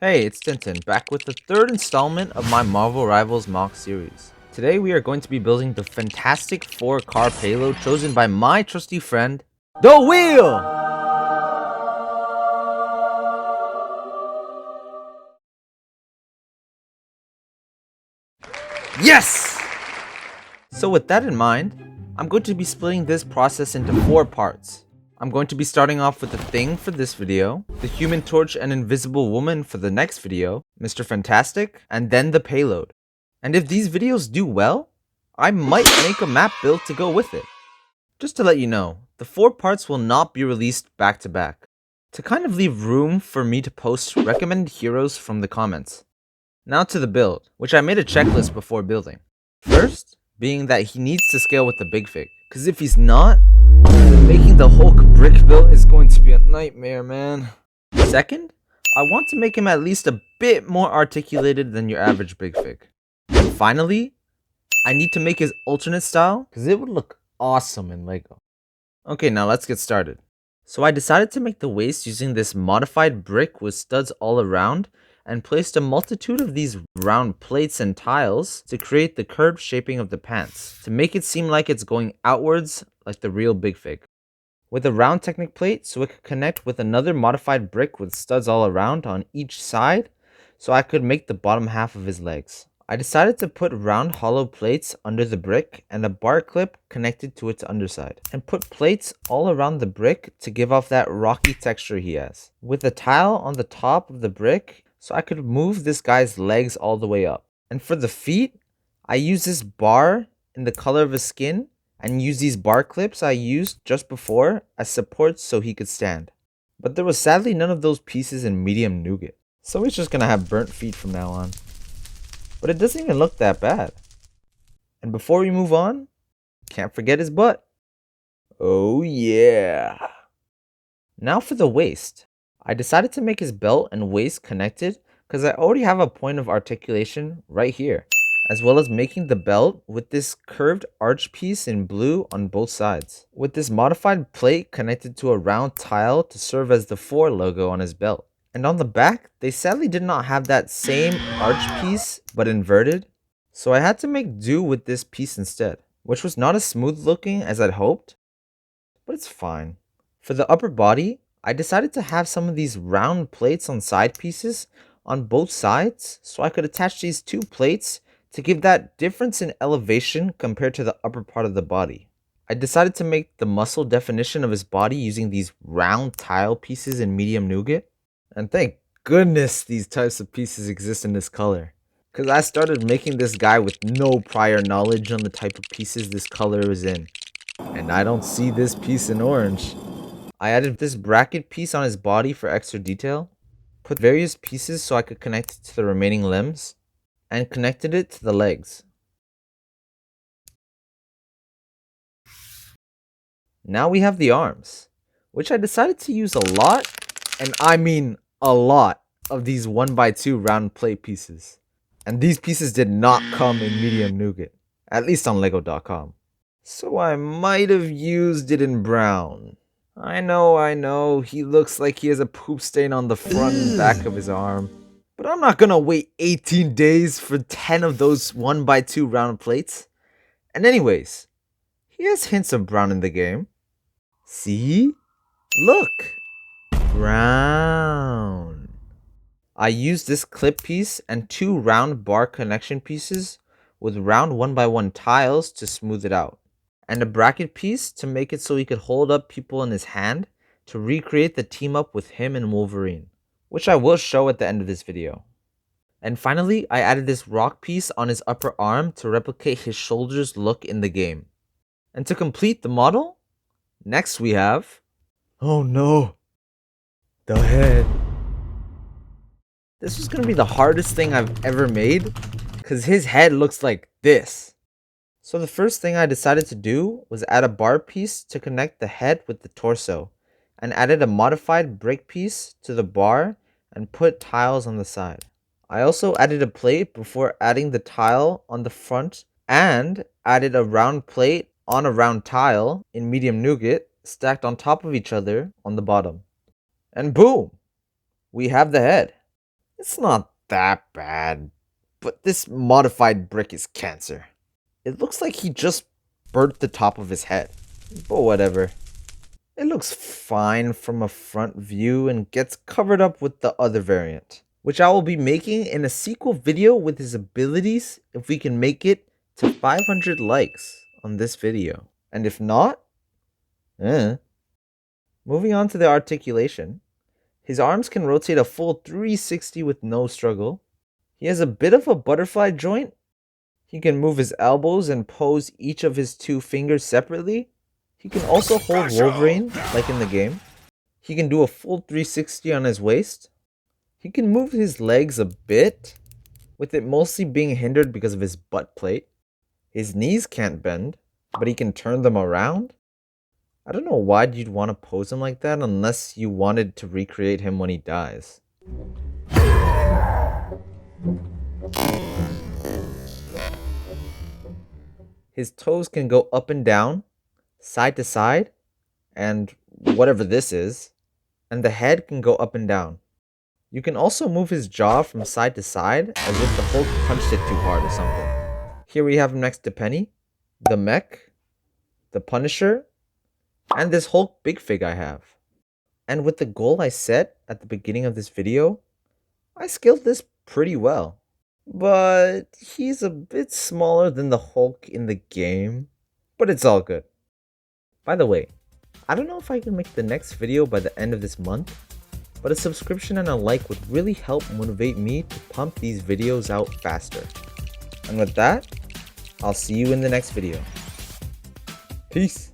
Hey, it's Tintin, back with the third installment of my Marvel Rivals mock series. Today we are going to be building the fantastic 4-car payload chosen by my trusty friend, The Wheel! Yes! So with that in mind, I'm going to be splitting this process into 4 parts. I'm going to be starting off with the Thing for this video, the Human Torch and Invisible Woman for the next video, Mr. Fantastic, and then the payload. And if these videos do well, I might make a map build to go with it. Just to let you know, the 4 parts will not be released back to back, to kind of leave room for me to post recommended heroes from the comments. Now to the build, which I made a checklist before building. First, being that he needs to scale with the big fig, because if he's not, making the Hulk brick build is going to be a nightmare, man. Second, I want to make him at least a bit more articulated than your average big fig. And finally, I need to make his alternate style, because it would look awesome in Lego. Okay, now let's get started. So I decided to make the waist using this modified brick with studs all around, and placed a multitude of these round plates and tiles to create the curved shaping of the pants, to make it seem like it's going outwards like the real big fig. With a round Technic plate so it could connect with another modified brick with studs all around on each side, so I could make the bottom half of his legs. I decided to put round hollow plates under the brick and a bar clip connected to its underside, and put plates all around the brick to give off that rocky texture he has, with a tile on the top of the brick so I could move this guy's legs all the way up. And for the feet, I used this bar in the color of his skin and used these bar clips I used just before as supports so he could stand. But there was sadly none of those pieces in medium nougat, so he's just gonna have burnt feet from now on. But it doesn't even look that bad. And before we move on, can't forget his butt. Oh yeah. Now for the waist. I decided to make his belt and waist connected because I already have a point of articulation right here, as well as making the belt with this curved arch piece in blue on both sides, with this modified plate connected to a round tile to serve as the 4 logo on his belt. And on the back, they sadly did not have that same arch piece, but inverted, so I had to make do with this piece instead, which was not as smooth looking as I'd hoped, but it's fine. For the upper body, I decided to have some of these round plates on side pieces on both sides, so I could attach these 2 plates to give that difference in elevation compared to the upper part of the body. I decided to make the muscle definition of his body using these round tile pieces in medium nougat. And thank goodness these types of pieces exist in this color, because I started making this guy with no prior knowledge on the type of pieces this color is in. And I don't see this piece in orange. I added this bracket piece on his body for extra detail, put various pieces so I could connect it to the remaining limbs, and connected it to the legs. Now we have the arms, which I decided to use a lot, and I mean a lot, of these 1x2 round plate pieces. And these pieces did not come in medium nougat, at least on lego.com. So I might have used it in brown. I know, he looks like he has a poop stain on the front and back of his arm. But I'm not gonna wait 18 days for 10 of those 1x2 round plates. And anyways, he has hints of brown in the game. See? Look! Brown. I used this clip piece and 2 round bar connection pieces with round 1x1 tiles to smooth it out, and a bracket piece to make it so he could hold up people in his hand to recreate the team up with him and Wolverine, which I will show at the end of this video. And finally, I added this rock piece on his upper arm to replicate his shoulders look in the game. And to complete the model, next we have... oh no! The head. This was gonna be the hardest thing I've ever made, because his head looks like this. So the first thing I decided to do was add a bar piece to connect the head with the torso, and added a modified brick piece to the bar and put tiles on the side. I also added a plate before adding the tile on the front, and added a round plate on a round tile in medium nougat stacked on top of each other on the bottom. And boom! We have the head. It's not that bad, but this modified brick is cancer. It looks like he just burnt the top of his head, but whatever. It looks fine from a front view and gets covered up with the other variant, which I will be making in a sequel video with his abilities if we can make it to 500 likes on this video. And if not, Moving on to the articulation. His arms can rotate a full 360 with no struggle. He has a bit of a butterfly joint. He can move his elbows and pose each of his 2 fingers separately. He can also hold Wolverine, like in the game. He can do a full 360 on his waist. He can move his legs a bit, with it mostly being hindered because of his butt plate. His knees can't bend, but he can turn them around. I don't know why you'd want to pose him like that unless you wanted to recreate him when he dies. His toes can go up and down, side to side, and whatever this is, and the head can go up and down. You can also move his jaw from side to side as if the Hulk punched it too hard or something. Here we have him next to Penny, the Mech, the Punisher, and this Hulk Big Fig I have. And with the goal I set at the beginning of this video, I scaled this pretty well. But he's a bit smaller than the Hulk in the game, but it's all good. By the way, I don't know if I can make the next video by the end of this month, but a subscription and a like would really help motivate me to pump these videos out faster. And with that, I'll see you in the next video. Peace.